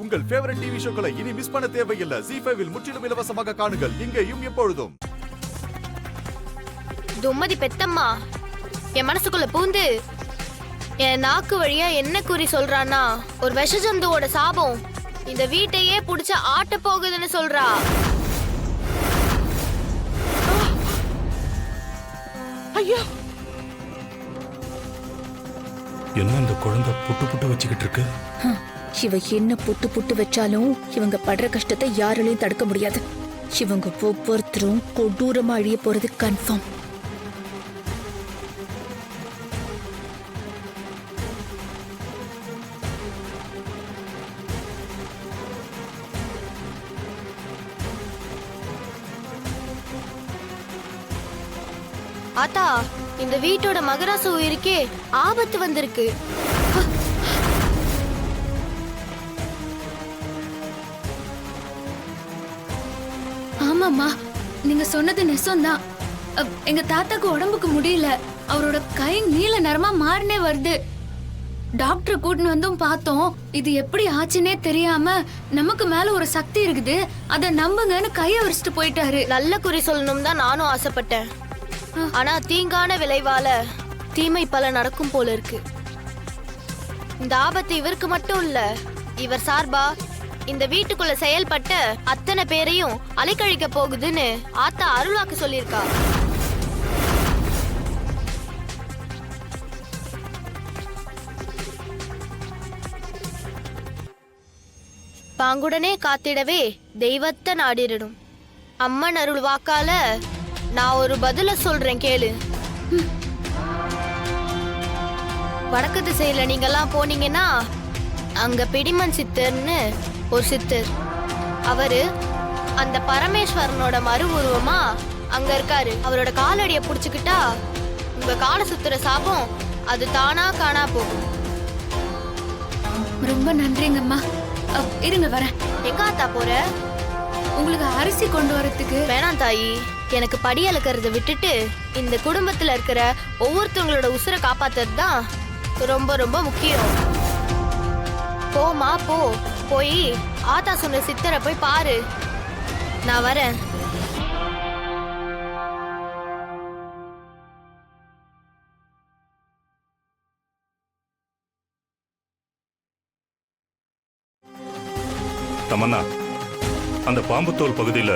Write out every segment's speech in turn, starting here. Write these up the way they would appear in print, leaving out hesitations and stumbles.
உங்கள் favourite TV ஷோக்களை இனி miss பண்ண தேவையில்லை. ZEE5 இல் முற்றிலும் இலவசமாக காணுங்கள். இங்கேயும் எப்பொழுதும். தும்மதி பெத்தம்மா என் மனசுக்குள்ள பூந்து என் நாக்கு வழியா என்ன குறி சொல்றான்னா, ஒரு விஷ ஜந்துவோட சாபம் இந்த வீட்டையே புடிச்ச ஆட்ட போகுதுன்னு சொல்றா. ஐயா, என்ன இந்த குழந்தை புட்டு புட்டு வச்சுக்கிட்டு இருக்கு? இவ என்ன புட்டு புட்டு வச்சாலும் இவங்க படுற கஷ்டத்தை யாராலையும் தடுக்க முடியாது. இவங்க ஒவ்வொருத்தரும் கொடூரமா அழிய போறது கன்ஃபார்ம். ஆத்தா, இந்த வீட்டோட மகராச உயிருக்கே ஆபத்து வந்திருக்கு. ஆமாம்மா, நீங்க சொன்னது நெசம்தான். எங்க தாத்தாக்கு உடம்புக்கு முடியல. அவரோட கை நீல நிறமா மாறினே வருது. டாக்டர் கூட்டின்னு வந்தும் பார்த்தோம். இது எப்படி ஆச்சுன்னே தெரியாம நமக்கு மேல ஒரு சக்தி இருக்குது, அத நம்புங்கன்னு கைய வரிச்சிட்டு போயிட்டாரு. நல்ல குறி சொல்லணும் தான் நானும் ஆசைப்பட்டேன். ஆனா தீங்கான விளைவால தீமை பல நடக்கும் போல இருக்கு. இந்த ஆபத்து இவருக்கு மட்டும் இல்ல, இவர் சார்பா இந்த வீட்டுக்குள்ள செயல்பட்ட அத்தனை பேரையும் அலைக்கழிக்க போகுதுன்னு ஆத்தா அருளாக்கு சொல்லியிருக்கா. பாங்குடனே காத்திடவே தெய்வத்தை நாடிடணும். அம்மன் அருள் வாக்கால நான் ஒரு பதில சொல்றேன் கேளு. வடக்கு திசையில நீங்கெல்லாம் போனீங்கன்னா அங்க பிடிமன் சித்தர்னு ஒரு சித்தர், அவரு அந்த பரமேஸ்வரனோட மறு உருவமா அங்க இருக்காரு. அவரோட காலடிய புடிச்சுக்கிட்டா உங்க கால சுத்துற சாபம் அது தானா காணா போகும். ரொம்ப நன்றிங்கம்மா. இருங்க வரேன். எங்க ஆத்தா போற? உங்களுக்கு அரிசி கொண்டு வரதுக்கு. வேணாம் தாயி, எனக்கு படி அளக்கிறத விட்டுட்டு இந்த குடும்பத்துல இருக்கிற ஒவ்வொருத்தவங்களோட உசுரை காப்பாத்துறது தான் ரொம்ப ரொம்ப முக்கியம். போமா போ, போய் ஆத்தா சொன்ன சித்தரை போய் பாரு. நான் வரேன். தமன்னா, அந்த பாம்புத்தோல் பகுதியில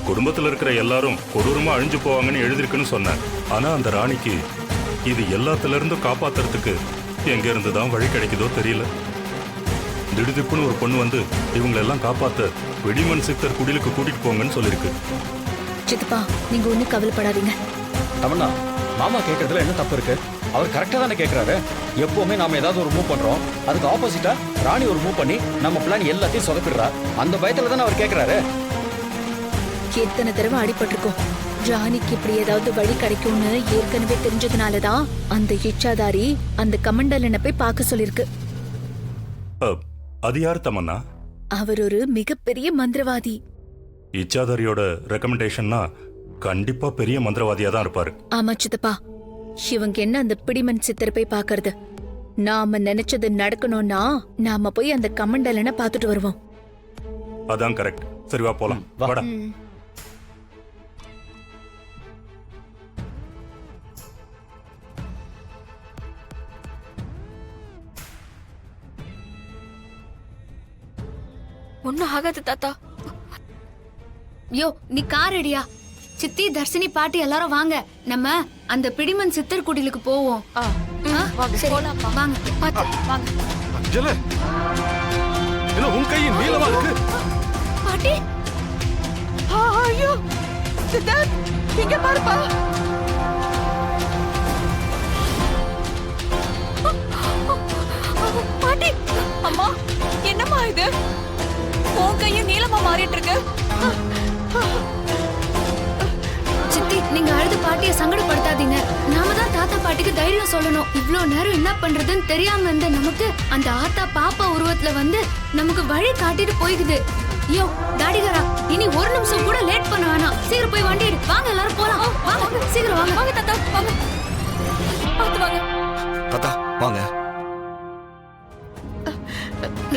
குடும்பத்துல இருக்கிற எல்லாரும் கொடூரமா அழிஞ்சு போவாங்கன்னு எழுதிருக்குன்னு சொன்னேன். ஆனா அந்த ராணிக்கு இது எல்லாத்துல இருந்தும் காப்பாத்துறதுக்கு எங்க இருந்துதான் வழி கிடைக்குதோ தெரியல. திடுதிப்புன்னு ஒரு பொண்ணு வந்து இவங்களை எல்லாம் காப்பாத்த வெடிமன் சித்தர் குடிலுக்கு கூட்டிட்டு போங்கன்னு சொல்லிருக்கு. சித்தப்பா, நீங்க ஒண்ணும் கவலைப்படாதீங்க. தமன்னா, மாமா கேட்கறதுல என்ன தப்பு இருக்கு? அவர் கரெக்டா தானே கேட்கறாரு. எப்பவுமே நாம ஏதாவது ஒரு மூவ் பண்றோம், அதுக்கு ஆப்போசிட்டா ராணி ஒரு மூவ் பண்ணி நம்ம பிளான் எல்லாத்தையும் சொதப்பிடுறா. அந்த பயத்துல தானே அவர் கேட்கறாரு. எத்தனை தடவை அடிபட்டிருக்கோம். ராணிக்கு இப்படி ஏதாவது வழி கிடைக்கும்னு ஏற்கனவே தெரிஞ்சதுனாலதான் அந்த இச்சாதாரி அந்த கமண்டலனை போய் பார்க்க சொல்லிருக்கு. அது யார் தமன்னா? அவர் ஒரு மிகப்பெரிய மந்திரவாதி. இச்சாதாரியோட ரெக்கமெண்டேஷன்னா கண்டிப்பா பெரிய மந்திரவாதியா தான் இருப்பாரு. ஆமா சித்தப்பா, இவங்க என்ன அந்த பிடிமன் சித்தர் போய் பாக்குறது? நாம நினைச்சது நடக்கணும்னா நாம போய் அந்த கமண்டலனை பார்த்துட்டு வருவோம். அதான் கரெக்ட். சரி வா போலாம். வாடா. ஒன்னும் ஆகாது தாத்தா. யோ, நீ கார் ரெடியா? சித்தி, தர்ஷினி, பாட்டி எல்லாரும் வாங்க. நம்ம அந்த பிடிமன் சித்தர் குடிலுக்கு போவோம். வாங்க. பாத்து வாங்க. அஞ்சல, என்ன உன் கையின் நீளமா இருக்கு? பாட்டி, ஐயோ சித்தர், இங்க பாருப்பா. பாட்டி, அம்மா, என்னம்மா இது? உன் கையும் நீளமா மாறிட்டு இருக்கு. சித்தி, நீங்க அழுது பாட்டிய சங்கடப்படுத்தாதீங்க. நாம தான் தாத்தா பாட்டிக்கு தைரியம் சொல்லணும். இவ்ளோ நேரம் என்ன பண்றதுன்னு தெரியாம இருந்த நமக்கு அந்த ஆத்தா பாப்பா உருவத்துல வந்து நமக்கு வழி காட்டிட்டு போய்க்குது. ஐயோ தாடிகாரா, இனி ஒரு நிமிஷம் கூட லேட் பண்ண வேணாம். சீக்கிரம் போய் வண்டி எடு. வாங்க எல்லாரும் போலாம். வாங்க, சீக்கிரம் வாங்க. வாங்க தாத்தா, வாங்க. பாத்து வாங்க. தாத்தா வாங்க.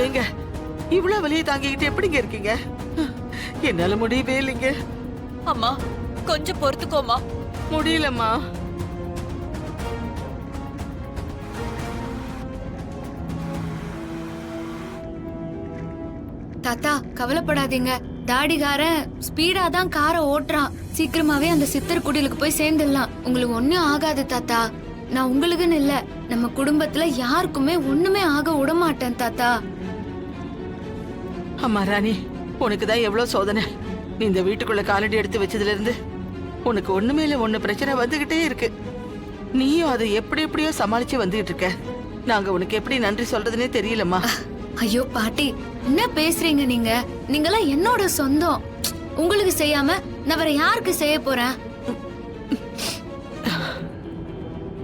ஏங்க, இவ்வளவு வலியை தாங்கிக்கிட்டு எப்படிங்க இருக்கீங்க? என்னால முடியவே இல்லைங்க. அம்மா கொஞ்சம் பொறுத்துக்கோமா. முடியலம்மா. தாத்தா கவலைப்படாதீங்க. தாடிகாரன் ஸ்பீடா தான் காரை ஓட்டுறான். சீக்கிரமாவே அந்த சித்தர் குடிலுக்கு போய் சேர்ந்துடலாம். உங்களுக்கு ஒண்ணும் ஆகாது தாத்தா. நான் உங்களுக்குன்னு இல்ல, நம்ம குடும்பத்துல யாருக்குமே ஒண்ணுமே ஆக விட மாட்டேன் தாத்தா. அம்மா ராணி, உனக்குதான் எவ்வளவு சோதனை. நீ இந்த வீட்டுக்குள்ள காலடி எடுத்து வச்சதுல இருந்து உனக்கு ஒண்ணுமே இல்ல ஒண்ணு பிரச்சனை வந்துகிட்டே இருக்கு. நீயும் அதை எப்படி எப்படியோ சமாளிச்சு வந்துகிட்டு இருக்க. நாங்க உனக்கு எப்படி நன்றி சொல்றதுன்னே தெரியலம்மா. ஐயோ பாட்டி, என்ன பேசுறீங்க நீங்க? நீங்களாம் என்னோட சொந்தம். உங்களுக்கு செய்யாம நான் வேற யாருக்கு செய்ய போறேன்?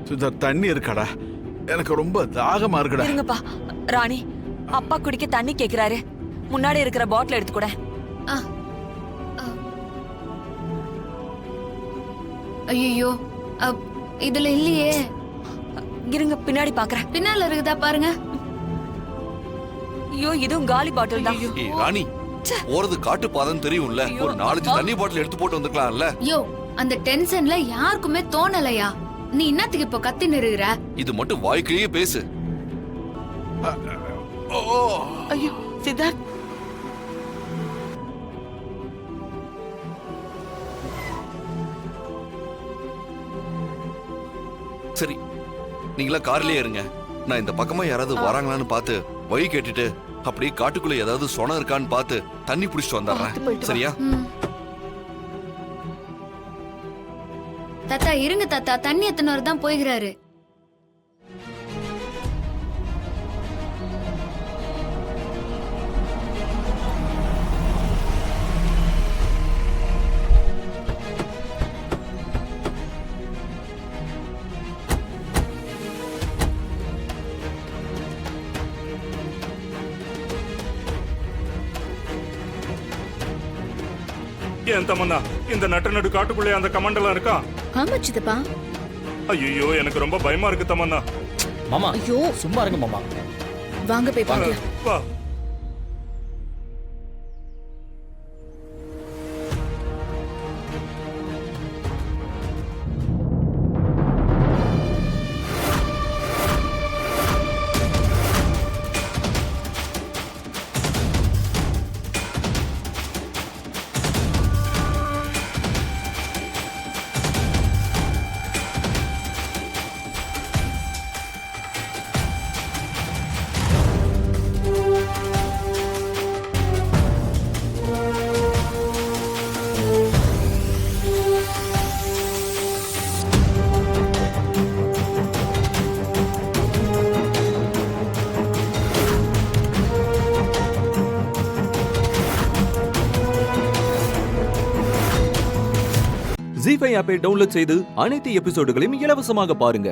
சுதா, தண்ணி இருக்காடா? எனக்கு ரொம்ப தாகமா இருக்குடா. இருங்கப்பா. ராணி, அப்பா குடிக்க தண்ணி கேக்குறாரு. முன்னாடி இருக்கிற பாட்டில் எடுத்து கூட. ஐயோ, இதுல இல்லையே. இருங்க, பின்னாடி பாக்குறேன். பின்னால இருக்குதா பாருங்க. ஐயோ, இதுவும் காலி பாட்டில் தான். ஏய் ராணி, போறது காட்டு பாதம் தெரியும்ல, ஒரு 4 தண்ணி பாட்டில் எடுத்து போட்டு வந்துக்கலாம்ல. யோ, அந்த டென்ஷன்ல யாருக்குமே தோணலையா? நீ என்னத்துக்கு இப்ப கத்தி நிறுகிற? இது மட்டும் வாய்க்கிலேயே பேசு. ஐயோ சித்தார்த், சரி, நீங்களா கார்லயே இருங்க. நான் இந்த பக்கமா யாராவது வராங்களான்னு பார்த்து வழி கேட்டுட்டு அப்படியே காட்டுக்குள்ள ஏதாவது சொனம் இருக்கான்னு பார்த்து தண்ணி புடிச்சிட்டு வந்துடுறேன். சரியா? தாத்தா இருங்க தாத்தா, தண்ணி எத்தனை தான் போய்கிறாரு. ஏன் தமன்னா, இந்த நட்ட நடு காட்டுக்குள்ளே அந்த கமாண்டெல்லாம் இருக்கா? ஆமா சித்தப்பா. ஐயோ, எனக்கு ரொம்ப பயமா இருக்கு தமன்னா. மாமா ஐயோ, சும்மா இருங்க மாமா. வாங்க போய் பார்க்கலாம். வா. ஜீ5 ஆப்பை டவுன்லோட் செய்து அனைத்து எபிசோடுகளையும் இலவசமாக பாருங்க.